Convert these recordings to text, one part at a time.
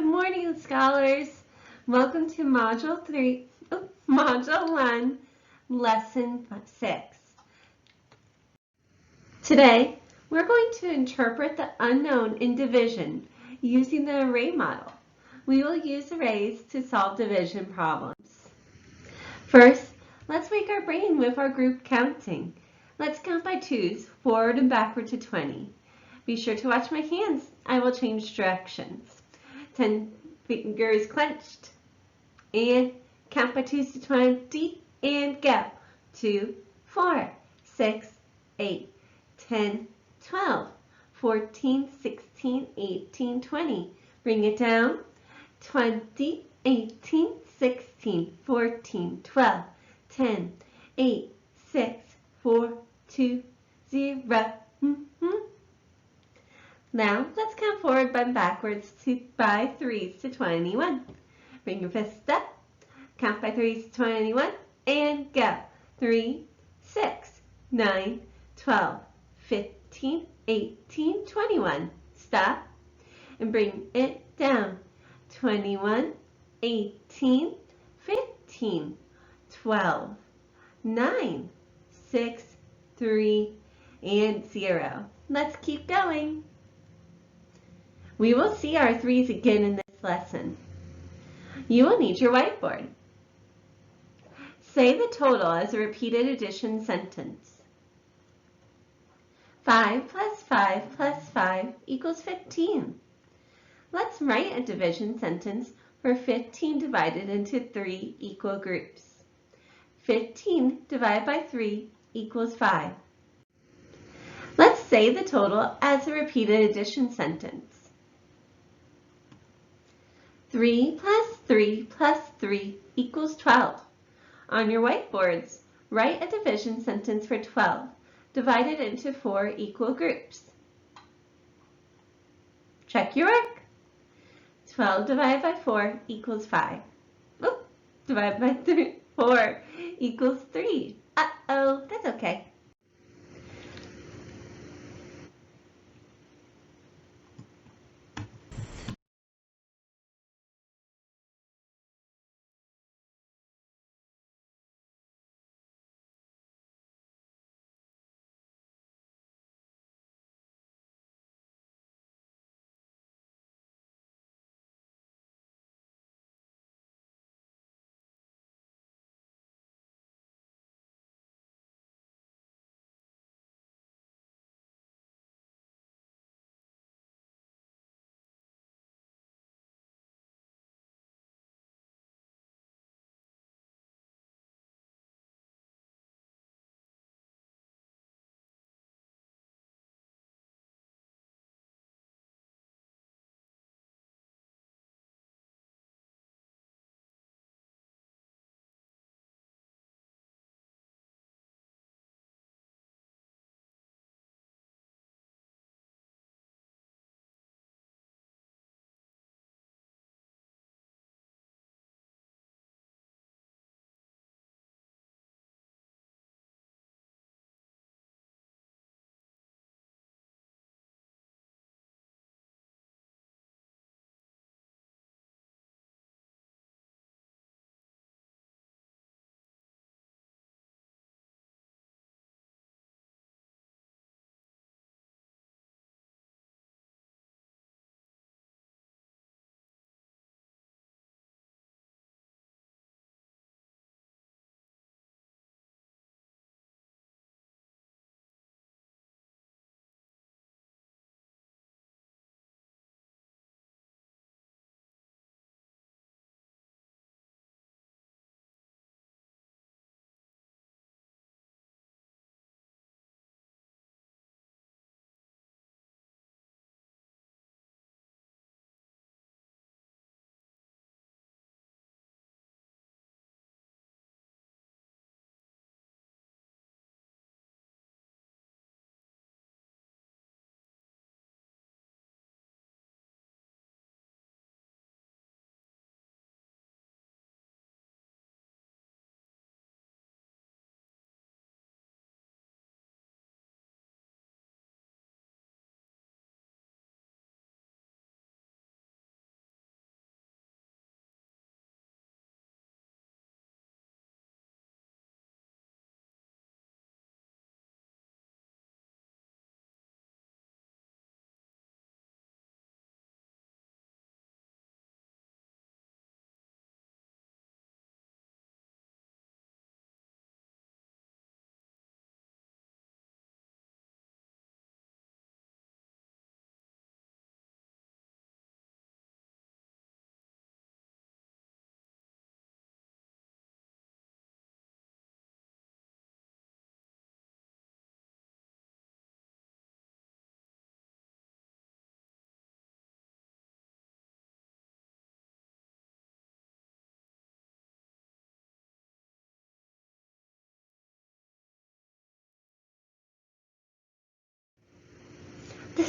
morning, scholars. Welcome to Module 1, Lesson 6. Today, we're going to interpret the unknown in division using the array model. We will use arrays to solve division problems. First, let's wake our brain with our group counting. Let's count by twos, forward and backward to 20. Be sure to watch my hands. I will change directions. 10 fingers clenched. And count by twos to 20 and go. 2, 4, 6, 8, 10, 12, 14, 16, 18, 20. Bring it down. 20, 18, 16, 14, 12, 10, 8, 6, 4, 2, 0. Now let's count forward and backwards by threes to 21. Bring your fist up, count by threes to 21, and go. 3, 6, 9, 12, 15, 18, 21. Stop and bring it down. 21, 18, 15, 12, 9, 6, 3, and 0. Let's keep going. We will see our threes again in this lesson. You will need your whiteboard. Say the total as a repeated addition sentence. 5 plus 5 plus 5 equals 15. Let's write a division sentence for 15 divided into 3 equal groups. 15 divided by 3 equals 5. Let's say the total as a repeated addition sentence. 3 plus 3 plus 3 equals 12. On your whiteboards, write a division sentence for 12, divided into 4 equal groups. Check your work. 12 divided by 4 equals 5. Oop, divided by 4 equals 3. Uh-oh, that's okay.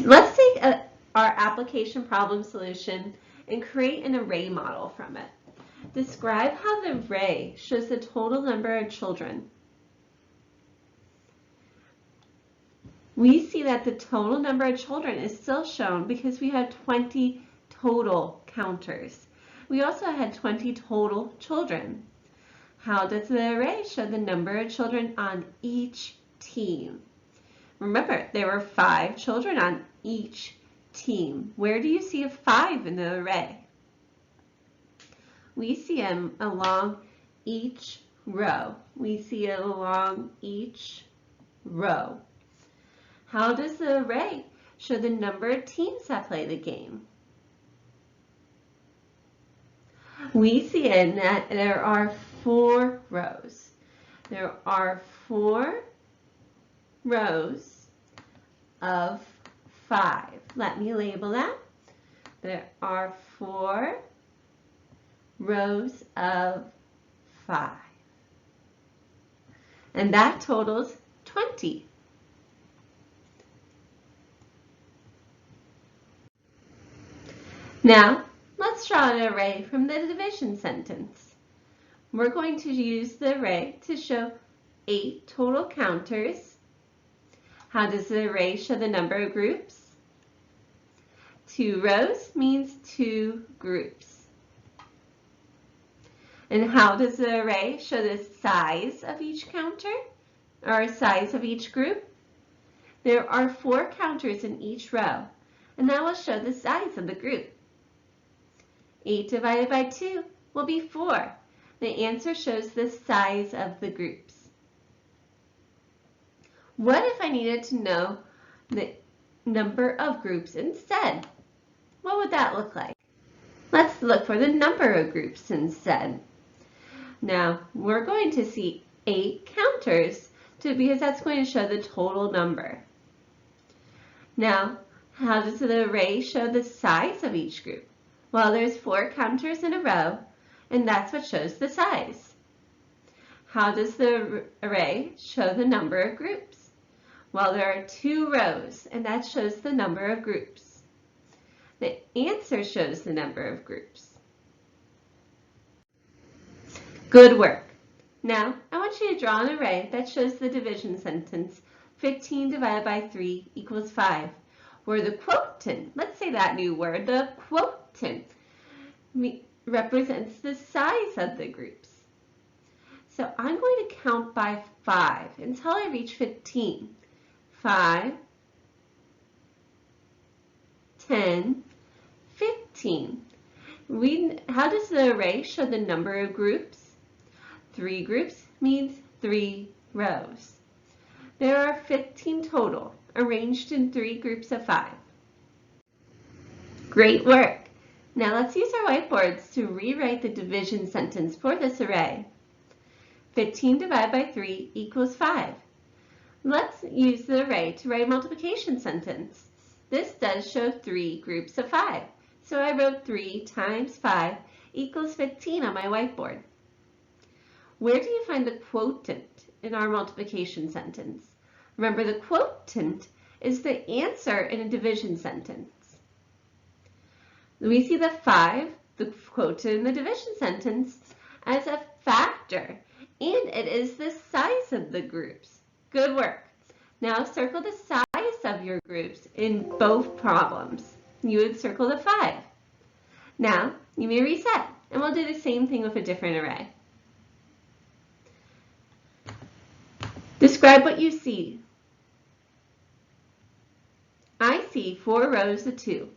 Let's take our application problem solution and create an array model from it. Describe how the array shows the total number of children. We see that the total number of children is still shown because we have 20 total counters. We also had 20 total children. How does the array show the number of children on each team? Remember, there were 5 children on each team. Where do you see a 5 in the array? We see them along each row. We see it along each row. How does the array show the number of teams that play the game? We see in that there are 4 rows. There are 4 rows of 5. Let me label that. There are 4 rows of 5. And that totals 20. Now, let's draw an array from the division sentence. We're going to use the array to show 8 total counters. How does the array show the number of groups? 2 rows means 2 groups. And how does the array show the size of each counter, or size of each group? There are 4 counters in each row, and that will show the size of the group. 8 divided by 2 will be 4. The answer shows the size of the groups. What if I needed to know the number of groups instead? What would that look like? Let's look for the number of groups instead. Now, we're going to see 8 counters because that's going to show the total number. Now, how does the array show the size of each group? Well, there's 4 counters in a row, and that's what shows the size. How does the array show the number of groups? Well, there are 2 rows, and that shows the number of groups. The answer shows the number of groups. Good work. Now, I want you to draw an array that shows the division sentence 15 divided by 3 equals 5, where the quotient, let's say that new word, the quotient, represents the size of the groups. So I'm going to count by 5 until I reach 15. 5, 10, 15. How does the array show the number of groups? 3 groups means 3 rows. There are 15 total, arranged in 3 groups of 5. Great work! Now let's use our whiteboards to rewrite the division sentence for this array. 15 divided by 3 equals 5. Let's use the array to write a multiplication sentence. This does show 3 groups of 5. So I wrote 3 times 5 equals 15 on my whiteboard. Where do you find the quotient in our multiplication sentence? Remember, the quotient is the answer in a division sentence. We see the 5, the quotient in the division sentence, as a factor, and it is the size of the groups. Good work. Now circle the size of your groups in both problems. You would circle the 5. Now, you may reset, and we'll do the same thing with a different array. Describe what you see. I see 4 rows of 2.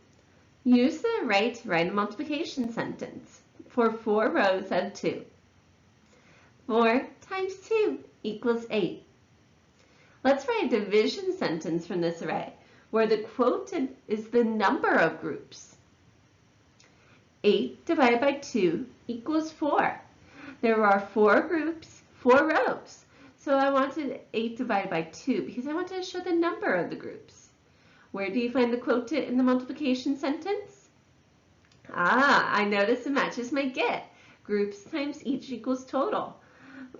Use the array to write a multiplication sentence for 4 rows of 2. 4 times 2 equals 8. Let's write a division sentence from this array where the quotient is the number of groups. 8 divided by 2 equals 4. There are 4 groups, 4 rows. So I wanted 8 divided by 2 because I wanted to show the number of the groups. Where do you find the quotient in the multiplication sentence? I notice it matches my get. Groups times each equals total.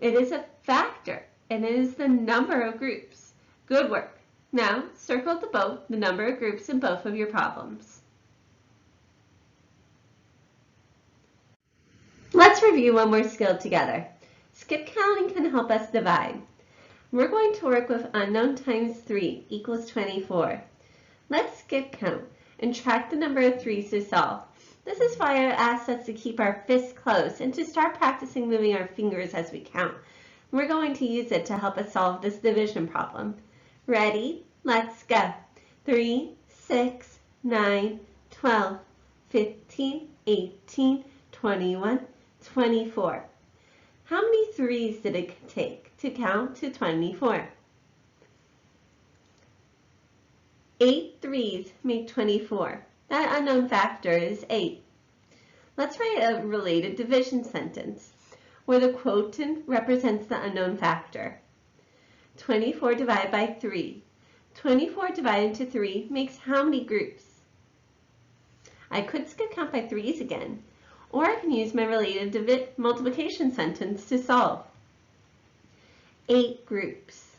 It is a factor, and it is the number of groups. Good work. Now, circle the number of groups in both of your problems. Let's review one more skill together. Skip counting can help us divide. We're going to work with unknown times 3 equals 24. Let's skip count and track the number of 3's to solve. This is why I asked us to keep our fists closed and to start practicing moving our fingers as we count. We're going to use it to help us solve this division problem. Ready? Let's go. 3, 6, 9, 12, 15, 18, 21, 24. How many 3's did it take to count to 24? 8 3's make 24. That unknown factor is 8. Let's write a related division sentence where the quotient represents the unknown factor. 24 divided by 3. 24 divided into 3 makes how many groups? I could skip count by 3's again, or I can use my related multiplication sentence to solve. 8 groups.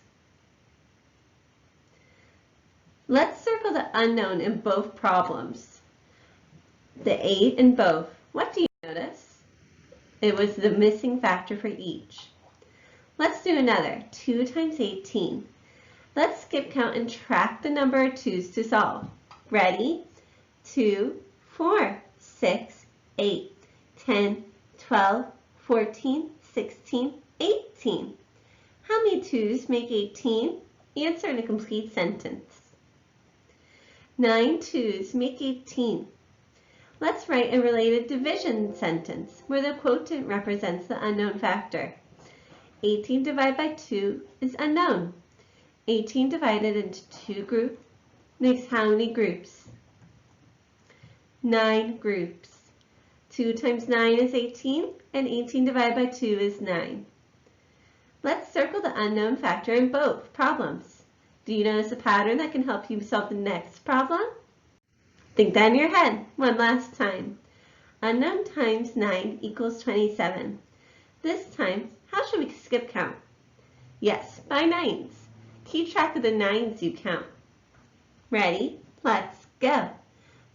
Let's circle the unknown in both problems. The 8 in both. What do you notice? It was the missing factor for each. Let's do another. 2 times 18. Let's skip count and track the number of 2's to solve. Ready? 2, 4, 6, 8, 10, 12, 14, 16, 18. How many 2's make 18? Answer in a complete sentence. 9 2's make 18. Let's write a related division sentence where the quotient represents the unknown factor. 18 divided by 2 is unknown. 18 divided into 2 groups makes how many groups? 9 groups. 2 times 9 is 18, and 18 divided by 2 is 9. Let's circle the unknown factor in both problems. Do you notice a pattern that can help you solve the next problem? Think that in your head one last time. Unknown times 9 equals 27. This time, how should we skip count? Yes, by 9's. Keep track of the 9's you count. Ready? Let's go.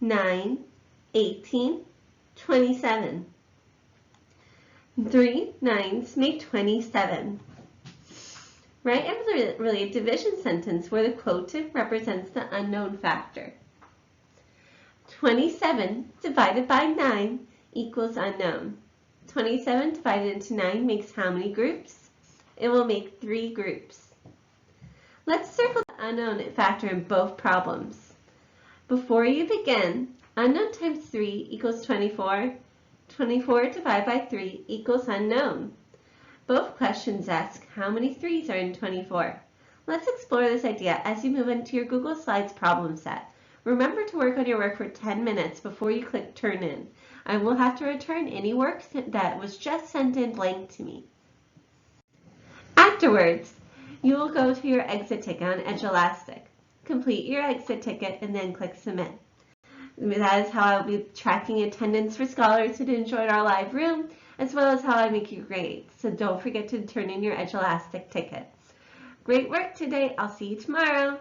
9, 18, 27. 3 9's make 27. Write a related division sentence where the quotient represents the unknown factor. 27 divided by 9 equals unknown. 27 divided into 9 makes how many groups? It will make 3 groups. Let's circle the unknown factor in both problems. Before you begin, unknown times 3 equals 24. 24 divided by 3 equals unknown. Both questions ask how many 3's are in 24. Let's explore this idea as you move into your Google Slides problem set. Remember to work on your work for 10 minutes before you click Turn In. I will have to return any work that was just sent in blank to me. Afterwards, you will go to your exit ticket on Edulastic. Complete your exit ticket and then click Submit. That is how I will be tracking attendance for scholars who enjoyed our live room, as well as how I make your grades. So don't forget to turn in your Edulastic ticket. Great work today. I'll see you tomorrow.